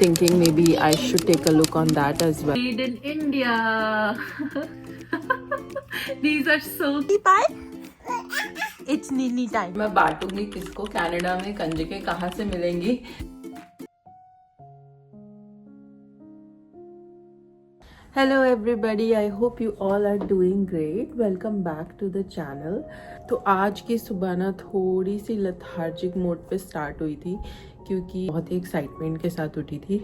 thinking maybe I should take a look on that as well. Made in India. These are so It's नीनी time. मैं बांटूंगी किसको Canada में कंजके कहाँ से मिलेंगी. Hello everybody, I hope you all are doing great. Welcome back to the channel. तो आज की सुबह ना थोड़ी सी लेथार्जिक मोड पे स्टार्ट हुई थी क्योंकि बहुत ही एक्साइटमेंट के साथ उठी थी.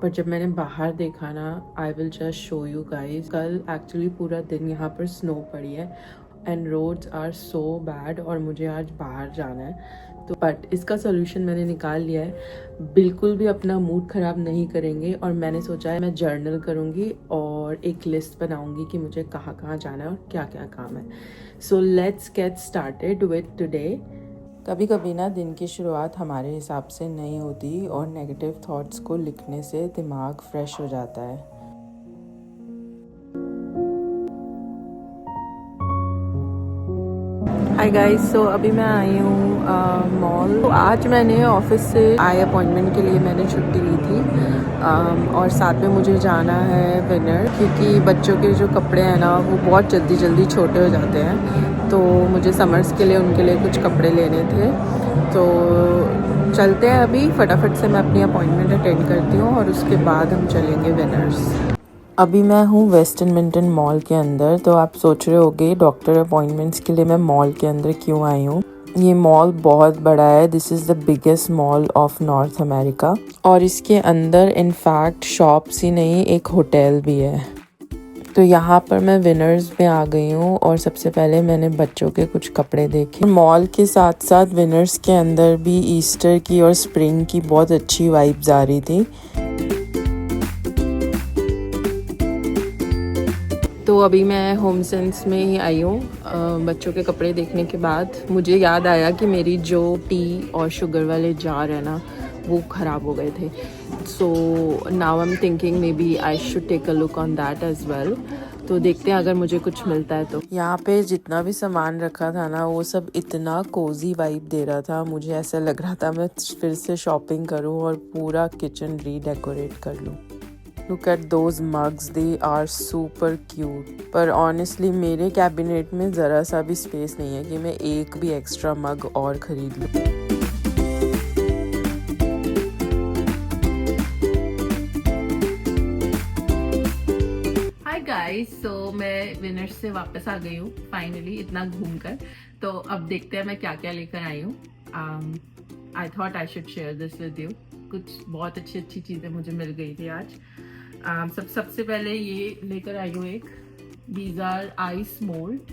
पर जब मैंने बाहर देखा ना, I will just show you guys. कल एक्चुअली पूरा दिन यहाँ पर स्नो पड़ी है and roads are so bad और मुझे आज बाहर जाना है. तो बट इसका सोल्यूशन मैंने निकाल लिया है. बिल्कुल भी अपना मूड ख़राब नहीं करेंगे और मैंने सोचा है मैं जर्नल करूँगी और एक लिस्ट बनाऊँगी कि मुझे कहाँ कहाँ जाना है और क्या क्या काम है. So let's get started with today. कभी कभी ना दिन की शुरुआत हमारे हिसाब से नहीं होती और नेगेटिव थॉट्स को लिखने से दिमाग फ्रेश हो जाता है. हाय गाइस, सो अभी मैं आई हूँ मॉल. तो आज मैंने ऑफिस से आई अपॉइंटमेंट के लिए मैंने छुट्टी ली थी और साथ में मुझे जाना है विनर क्योंकि बच्चों के जो कपड़े हैं ना वो बहुत जल्दी जल्दी छोटे हो जाते हैं. तो मुझे समर्स के लिए उनके लिए कुछ कपड़े लेने थे. तो चलते हैं अभी फटाफट से. मैं अपनी अपॉइंटमेंट अटेंड करती हूँ और उसके बाद हम चलेंगे विनर्स. अभी मैं हूँ वेस्टर्न मिल्टन मॉल के अंदर. तो आप सोच रहे होगे डॉक्टर अपॉइंटमेंट्स के लिए मैं मॉल के अंदर क्यों आई हूँ. ये मॉल बहुत बड़ा है. This is the biggest mall of north America और इसके अंदर इनफैक्ट शॉप्स ही नहीं एक होटल भी है. तो यहाँ पर मैं विनर्स में आ गई हूँ और सबसे पहले मैंने बच्चों के कुछ कपड़े देखे. मॉल के साथ साथ विनर्स के अंदर भी ईस्टर की और स्प्रिंग की बहुत अच्छी वाइब्स आ रही थी. तो अभी मैं होम सेंस में ही आई हूँ बच्चों के कपड़े देखने के बाद. मुझे याद आया कि मेरी जो टी और शुगर वाले जार है ना वो ख़राब हो गए थे. So now I am thinking maybe I should take a look on that as well. तो देखते हैं अगर मुझे कुछ मिलता है तो. यहाँ पे जितना भी सामान रखा था ना वो सब इतना कोजी वाइब दे रहा था. मुझे ऐसा लग रहा था मैं फिर से शॉपिंग करूँ और पूरा किचन रीडेकोरेट कर लूँ. Look at those mugs, they are super cute. पर ऑनेस्टली मेरे कैबिनेट में ज़रा सा भी स्पेस नहीं है कि मैं एक भी एक्स्ट्रा मग और ख़रीद लूँ. हाय गाइस, सो मैं विनर्स से वापस आ गई हूँ फाइनली इतना घूमकर. तो अब देखते हैं मैं क्या क्या लेकर आई हूँ. I thought I should share this with you. कुछ बहुत अच्छी चीज़ें मुझे मिल गई थी आज. सबसे पहले ये लेकर आई हूँ एक. These are ice mould.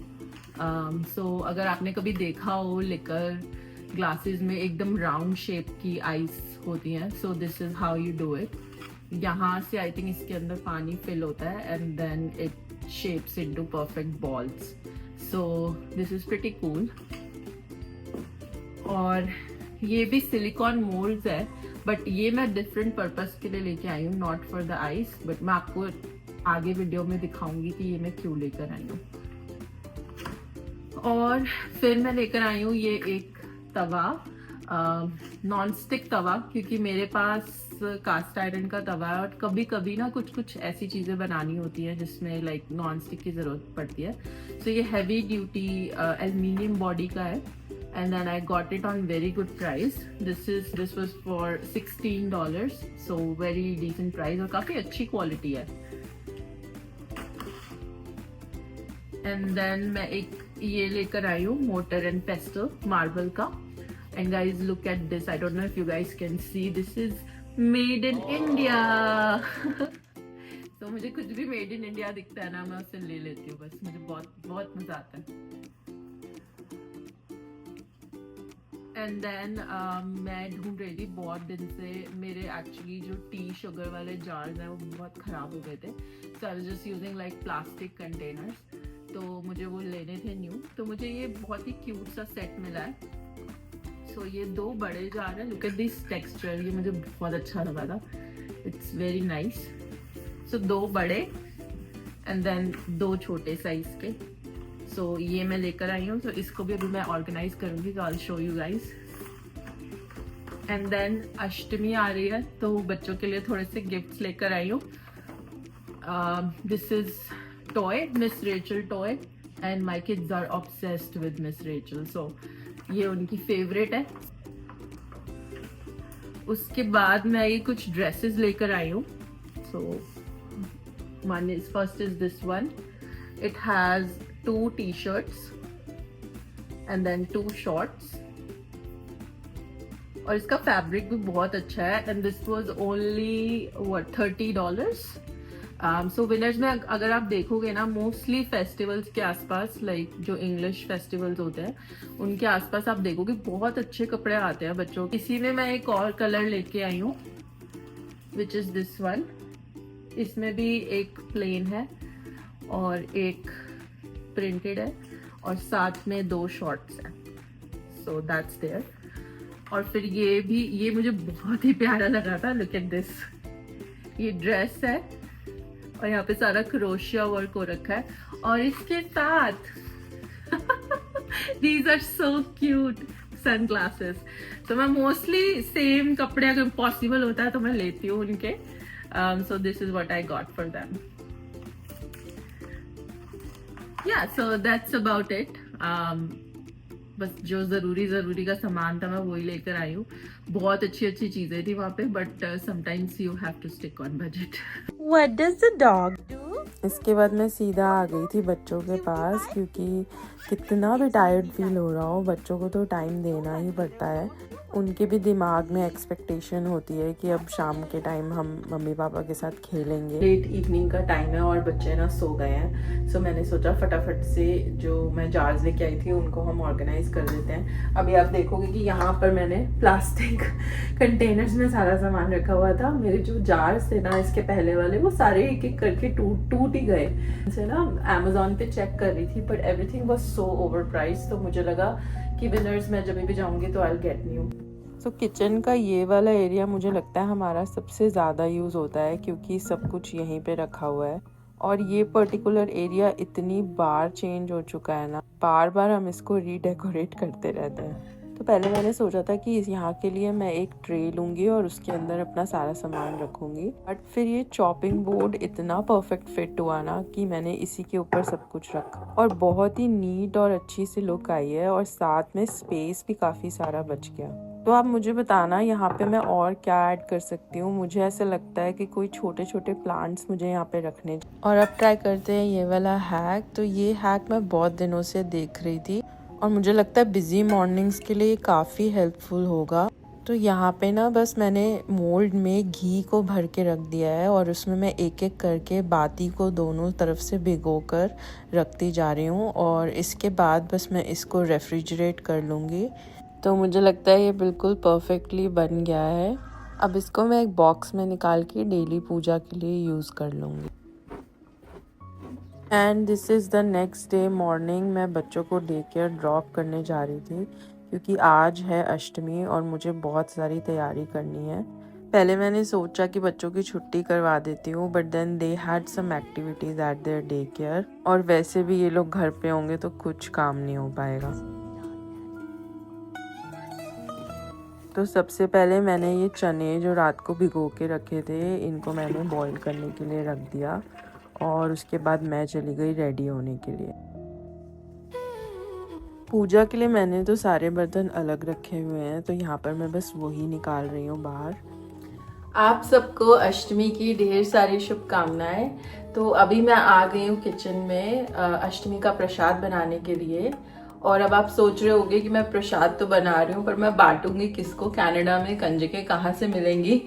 So अगर आपने कभी देखा हो लिकर ग्लासेस में एकदम राउंड शेप की आइस होती हैं. सो this is how you do it. यहाँ से आई थिंक इसके अंदर पानी फिल होता है and then it shapes into perfect balls. So this is pretty cool. और ये भी सिलिकॉन मोल्ड्स है बट ये मैं डिफरेंट पर्पस के लिए लेके आई हूँ, not for the ice. But मैं आपको आगे वीडियो में दिखाऊंगी कि ये मैं क्यों लेकर आई हूँ. और फिर मैं लेकर आई हूँ ये एक तवा, नॉन स्टिक तवा, क्योंकि मेरे पास कास्ट आयरन का तवा है और कभी कभी ना कुछ ऐसी चीज़ें बनानी होती हैं जिसमें लाइक नॉन स्टिक की ज़रूरत पड़ती है. सो ये हैवी ड्यूटी एल्युमिनियम बॉडी का है and then I got it on very good price. This was for $16, so very decent price और काफी अच्छी क्वालिटी है. And then मैं एक ये लेकर आई हूँ मोटर एंड पेस्टल मार्बल का. And guys look at this. I don't know if you guys can see. This is made in India. तो मुझे कुछ भी made in India दिखता है ना मैं उसे ले लेती हूँ बस. मुझे बहुत बहुत मजा आता है. एंड देन मैं ढूंढ रही थी बहुत दिन से. मेरे एक्चुअली जो टी शुगर वाले जार्स हैं वो बहुत ख़राब हो गए थे. So I was just using like plastic containers. तो मुझे वो लेने थे न्यू. तो मुझे ये बहुत ही क्यूट सा सेट मिला है. सो ये दो बड़े जार हैं. Look at this texture. ये मुझे बहुत अच्छा लगा था. It's very nice. सो दो बड़े एंड देन दो छोटे साइज के. सो ये मैं लेकर आई हूँ. तो इसको भी अभी मैं ऑर्गेनाइज करूँगी. तो I will show you guys. And then Ashtami आ रही है तो बच्चों के लिए थोड़े से गिफ्ट्स लेकर आई हूँ. This is toy, Miss Rachel toy, and my kids are obsessed with Miss Rachel, so ये उनकी फेवरेट है. उसके बाद मैं ये कुछ ड्रेसेस लेकर आई हूँ. सो one is, first is this one. It has 2 t-shirts and then 2 shorts. और इसका फैब्रिक भी बहुत अच्छा है. And this was only $30. So winners में अगर आप देखोगे ना, मोस्टली फेस्टिवल्स के आसपास, लाइक जो इंग्लिश फेस्टिवल्स होते हैं उनके आसपास आप देखोगे बहुत अच्छे कपड़े आते हैं बच्चों. इसी में मैं एक और कलर लेके आई हूँ, विच इज दिस वन. इसमें भी एक प्लेन है और एक प्रिंटेड है और साथ में 2 शॉर्ट्स हैं. So that's there. और फिर ये मुझे बहुत ही प्यारा लगा था. Look at this. ये ड्रेस है और यहाँ पे सारा क्रोशिया वर्क हो रखा है. और इसके साथ these are so cute sunglasses. तो मैं मोस्टली सेम कपड़े अगर पॉसिबल होता है तो मैं लेती हूँ उनके. So this is what I got for them. Yeah, so that's about it. बस जो जरूरी का सामान था मैं वही लेकर आई हूँ. बहुत अच्छी चीजें थी वहाँ पे, but sometimes you have to stick on budget. What does the dog do? इसके बाद मैं सीधा आ गई थी बच्चों के पास, क्योंकि कितना भी टायर्ड फील हो रहा हो बच्चों को तो टाइम देना ही पड़ता है. उनके भी दिमाग में एक्सपेक्टेशन होती है कि अब शाम के टाइम हम मम्मी पापा के साथ खेलेंगे. लेट इवनिंग का टाइम है और बच्चे ना सो गए हैं. सो मैंने सोचा फटाफट से जो मैं जार्स लेके आई थी उनको हम ऑर्गेनाइज कर देते हैं. अभी आप देखोगे कि यहाँ पर मैंने प्लास्टिक कंटेनर्स में सारा सामान रखा हुआ था. मेरे जो जार्स थे ना इसके पहले वाले, वो सारे एक एक करके टूट ही गए. जैसे ना Amazon पे चेक कर रही थी, but everything was so over price. तो मुझे लगा कि विनर्स मैं जब भी जाऊंगी तो आई विल गेट न्यू. तो किचन का ये वाला एरिया मुझे लगता है हमारा सबसे ज़्यादा यूज़ होता है, क्योंकि सब कुछ यहीं पे रखा हुआ है. और ये पर्टिकुलर एरिया इतनी बार चेंज हो चुका है ना, बार बार हम इसको रीडेकोरेट करते रहते हैं. तो पहले मैंने सोचा था कि यहाँ के लिए मैं एक ट्रे लूँगी और उसके अंदर अपना सारा सामान रखूँगी. बट फिर ये चॉपिंग बोर्ड इतना परफेक्ट फिट हुआ ना कि मैंने इसी के ऊपर सब कुछ रखा और बहुत ही नीट और अच्छी सी लुक आई है. और साथ में स्पेस भी काफ़ी सारा बच गया. तो आप मुझे बताना यहाँ पे मैं और क्या ऐड कर सकती हूँ. मुझे ऐसा लगता है कि कोई छोटे छोटे प्लांट्स मुझे यहाँ पे रखने. और अब ट्राई करते हैं ये वाला हैक. तो ये हैक मैं बहुत दिनों से देख रही थी और मुझे लगता है बिजी मॉर्निंग्स के लिए काफ़ी हेल्पफुल होगा. तो यहाँ पे ना बस मैंने मोल्ड में घी को भर के रख दिया है और उसमें मैं एक एक करके बाती को दोनों तरफ से भिगो कर रखती जा रही हूँ. और इसके बाद बस मैं इसको रेफ्रिजरेट कर लूँगी. तो मुझे लगता है ये बिल्कुल परफेक्टली बन गया है. अब इसको मैं एक बॉक्स में निकाल के डेली पूजा के लिए यूज़ कर लूँगी. And this is the next day morning. मैं बच्चों को डे केयर ड्रॉप करने जा रही थी, क्योंकि आज है अष्टमी और मुझे बहुत सारी तैयारी करनी है. पहले मैंने सोचा कि बच्चों की छुट्टी करवा देती हूँ, but then they had some activities at their day care. और वैसे भी ये लोग घर पे होंगे तो कुछ काम नहीं हो पाएगा. तो सबसे पहले मैंने ये चने जो रात को भिगो के रखे थे, इनको मैंने बॉईल करने के लिए रख दिया. और उसके बाद मैं चली गई रेडी होने के लिए. पूजा के लिए मैंने तो सारे बर्तन अलग रखे हुए हैं, तो यहाँ पर मैं बस वही निकाल रही हूँ बाहर. आप सबको अष्टमी की ढेर सारी शुभकामनाएं. तो अभी मैं आ गई हूँ किचन में अष्टमी का प्रसाद बनाने के लिए. और अब आप सोच रहे होंगे कि मैं प्रसाद तो बना रही हूँ, पर मैं बांटूंगी किसको. कनाडा में कंजकें कहाँ से मिलेंगी,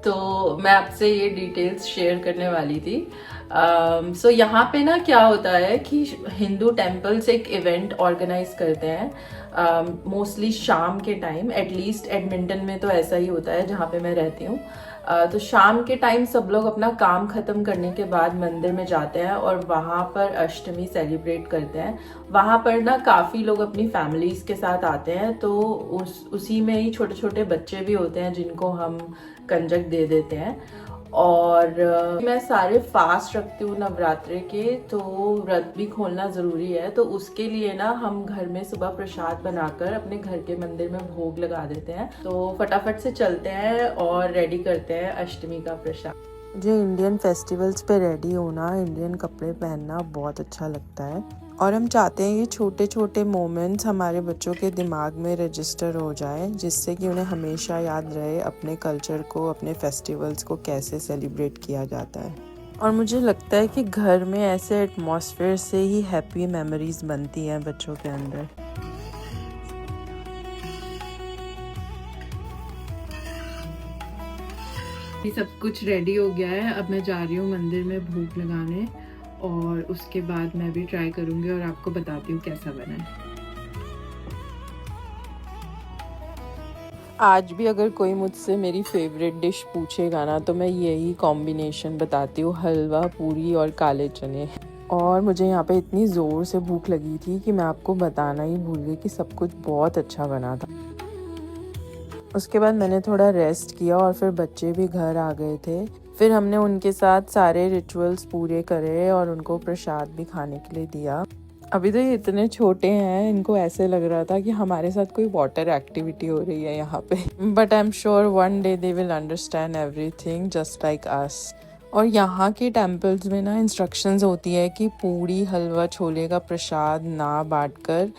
तो मैं आपसे ये डिटेल्स शेयर करने वाली थी. सो यहाँ पे ना क्या होता है कि हिंदू टेम्पल्स एक इवेंट ऑर्गेनाइज करते हैं मोस्टली शाम के टाइम. एटलीस्ट एडमिंटन में तो ऐसा ही होता है जहाँ पे मैं रहती हूँ. तो शाम के टाइम सब लोग अपना काम खत्म करने के बाद मंदिर में जाते हैं और वहाँ पर अष्टमी सेलिब्रेट करते हैं. वहाँ पर ना काफ़ी लोग अपनी फैमिलीज के साथ आते हैं. तो उसी में ही छोटे छोटे बच्चे भी होते हैं जिनको हम कंजक दे देते हैं. और मैं सारे फास्ट रखती हूँ नवरात्रि के, तो व्रत भी खोलना ज़रूरी है। तो उसके लिए ना हम घर में सुबह प्रसाद बनाकर अपने घर के मंदिर में भोग लगा देते हैं। तो फटाफट से चलते हैं और रेडी करते हैं अष्टमी का प्रसाद। मुझे इंडियन फेस्टिवल्स पे रेडी होना, इंडियन कपड़े पहनना बहुत अच्छा लगता है और हम चाहते हैं ये छोटे छोटे मोमेंट्स हमारे बच्चों के दिमाग में रजिस्टर हो जाए, जिससे कि उन्हें हमेशा याद रहे अपने कल्चर को, अपने फेस्टिवल्स को कैसे सेलिब्रेट किया जाता है। और मुझे लगता है कि घर में ऐसे एटमॉस्फेयर से ही हैप्पी मेमोरीज बनती हैं बच्चों के अंदर। ये सब कुछ रेडी हो गया है। अब मैं जा रही हूँ मंदिर में भोग लगाने और उसके बाद मैं भी ट्राई करूँगी और आपको बताती हूँ कैसा बना है। आज भी अगर कोई मुझसे मेरी फेवरेट डिश पूछेगा ना, तो मैं यही कॉम्बिनेशन बताती हूँ, हलवा पूरी और काले चने। और मुझे यहाँ पे इतनी ज़ोर से भूख लगी थी कि मैं आपको बताना ही भूल गई कि सब कुछ बहुत अच्छा बना था। उसके बाद मैंने थोड़ा रेस्ट किया और फिर बच्चे भी घर आ गए थे। फिर हमने उनके साथ सारे रिचुअल्स पूरे करे और उनको प्रसाद भी खाने के लिए दिया। अभी तो ये इतने छोटे हैं, इनको ऐसे लग रहा था कि हमारे साथ कोई वाटर एक्टिविटी हो रही है यहाँ पे। But I am sure one day they will understand everything just like us. और यहाँ के टेम्पल्स में ना इंस्ट्रक्शंस होती है कि पूड़ी, हलवा, छोले का प्रसाद ना बांटकर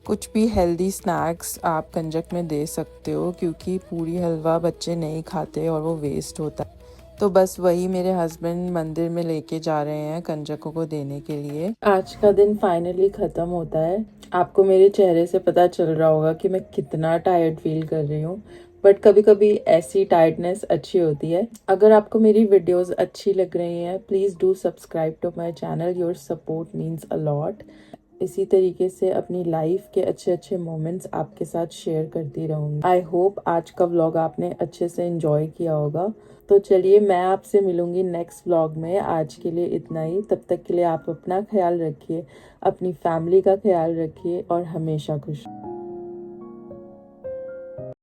कुछ भी हेल्दी स्नैक्स आप कंजक में दे सकते हो, क्योंकि पूरी हलवा बच्चे नहीं खाते और वो वेस्ट होता है। तो बस वही मेरे हस्बैंड मंदिर में लेके जा रहे हैं कंजकों को देने के लिए। आज का दिन फाइनली ख़त्म होता है। आपको मेरे चेहरे से पता चल रहा होगा कि मैं कितना टायर्ड फील कर रही हूँ, बट कभी कभी ऐसी टायर्डनेस अच्छी होती है। अगर आपको मेरी वीडियोस अच्छी लग रही हैं, please do subscribe to my channel. Your support means a lot. इसी तरीके से अपनी लाइफ के अच्छे अच्छे मोमेंट्स आपके साथ शेयर करती रहूँगी। आई होप आज का व्लॉग आपने अच्छे से एंजॉय किया होगा। तो चलिए मैं आपसे मिलूंगी नेक्स्ट व्लॉग में। आज के लिए इतना ही। तब तक के लिए आप अपना ख्याल रखिए, अपनी फैमिली का ख्याल रखिए और हमेशा खुश।